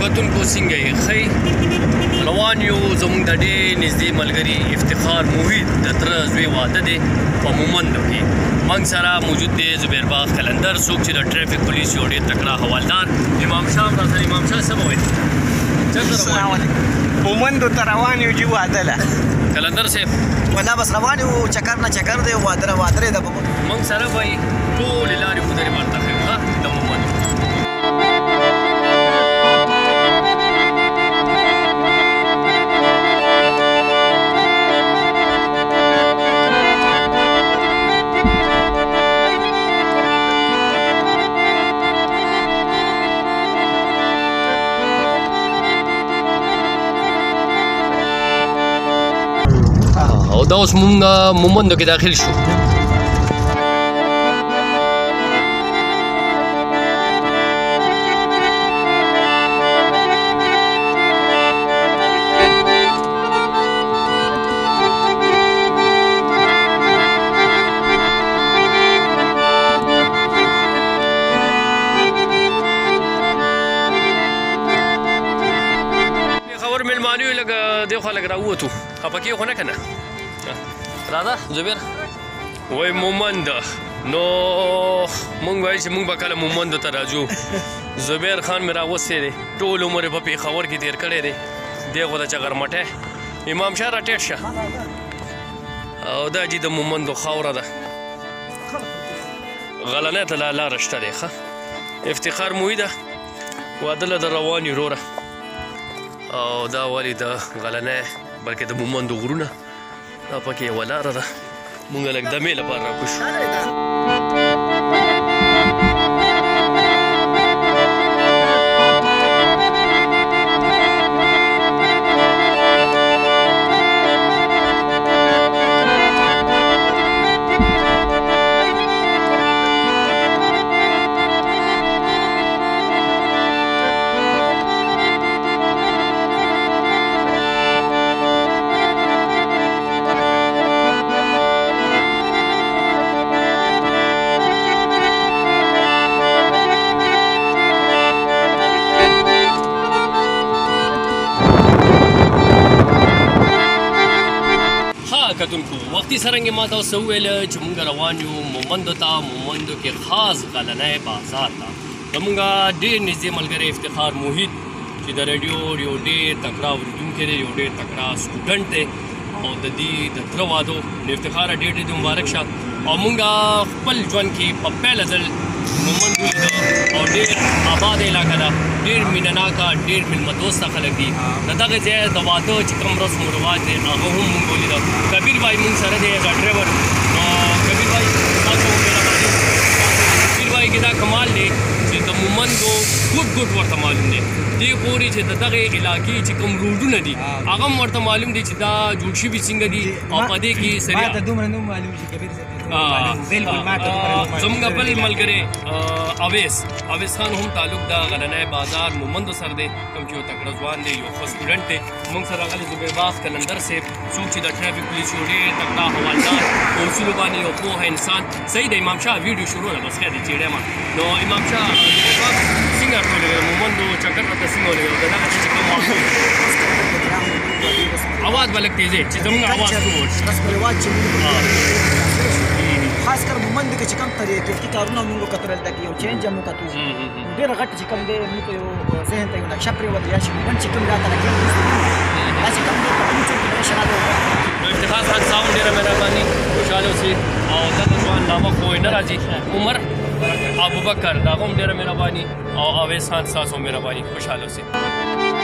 کتونکو څنګه یې ښه روان یو زموږ د ډېر نږدې ملګري افتخار محیط د تره زوی واده دی په مومندو کې موږ سره موجود دی زبیر باغ قلندر څوک چې د ټریفک پولیس یو ډېر تکړه حوالدار امام شاه هم راته امام شاه څه به وایي السلام علیکم مومندو ته روان یو جي واده له قلندر صاحب والله بس روان یو چکر نه چکر دی واده دی د موږ سره به یې ټولې لارې ښودنې ورته ښیو ښه د مومندو او دا اوس مونږ مومندو کې داخل شو خبر مېلمانه یو لږ دېخوا لږ راووتو خفه کېږو خو نه که نه راځه زبیر وای مومند نو مونږ وایي چې مونږ به کله مومندو ته راځو زبیر خان مې راوستی دی ټول عمر یې په پېښور کې تېر کړی دی دی خو د چغرمټی امام شاه راټیټ شه او دا جي د مومندو خاوره ده غلنۍ ته لا لاره شته دی ښه افتخار محیط ده واده له د روان یو وروره او دا ولې د غلنۍ بلکې د مومندو غرونه دا پکې یوه لاره ده مونږ لږ دمې لپاره راکوز شو کتونکو وختي څرنګه ما ته اوس وویل چې مونږ روان یو مومندو ته مومندو کې خاص غلنۍ بازار ته زمونږ ډېر نږدې ملګری افتخار محیط چې د راډیو یو ډېر تکړه اورېدونکی دی یو ډېر تکړه سټوډنټ دی او د دې د تره وادو د افتخار ډېر ډېر مبارک شه او مونږ خپل ژوند کې په پیله ځل مومند ولیده او ډېر آباد علاقه ده ډېر مینهناکه ډېر میلمهدوسته خلک دي د دغه ځای د واده چې کوم رسم و رواج دی هغه هم مونږ ولیده کبیر بھائی مونږ سره دی ایز ا ډرایور کبیر بھائی تاسو مهرباني کبیر بھائی کې دا کمال دی چې د مومندو ګوټ ورته معلوم دی دې پورې چې د دغه علاقې چې کوم روډونه دي هغه هم ورته معلوم دی چې دا جوړ شوي څنګه دي او په دې کې سریا ما ته دومره نه معلوم شي کبیر زموږ بل ملګری اویس خان هم تعلق د غلنۍ بازار مومندو سره دی کوم چې یو تکړه ځوان دی یو ښه سټوډنټ دی موږ سره راغلی زبیر باغ قلندر صاحب څوک چې د ټرافیک پولیس یو ډېر تکړه حوالدار په اصولو باندې یو پوهه انسان صحیح د امام شاه ویډیو شروع ده بس خیر دی چیړی ما نو امام شاه څنګه راټولېږي مومندو چکر راته څنګه ولګېږي د دغه چې کوم اواز به لږ تیز چې زموږ اواز رسم رواج چې خاص کر مومند کې چې کوم طریقې کارونه موږ کترل دا یو چینج مو کتو ډېر غټ چې کوم دی موږ یو ذهن ته یو نقشه پرېوت یا چې مومند چې کوم راته لګي دا چې کوم دی په کوم څه کې شناخت افتخار خان صاحب ډېره مهرباني خوشحاله اوسئ او دغه ځوان نامه خو نه راځي عمر ابوبکر دا هم ډېره مهرباني او اویس خان ستاسو مهرباني خوشحاله اوسئ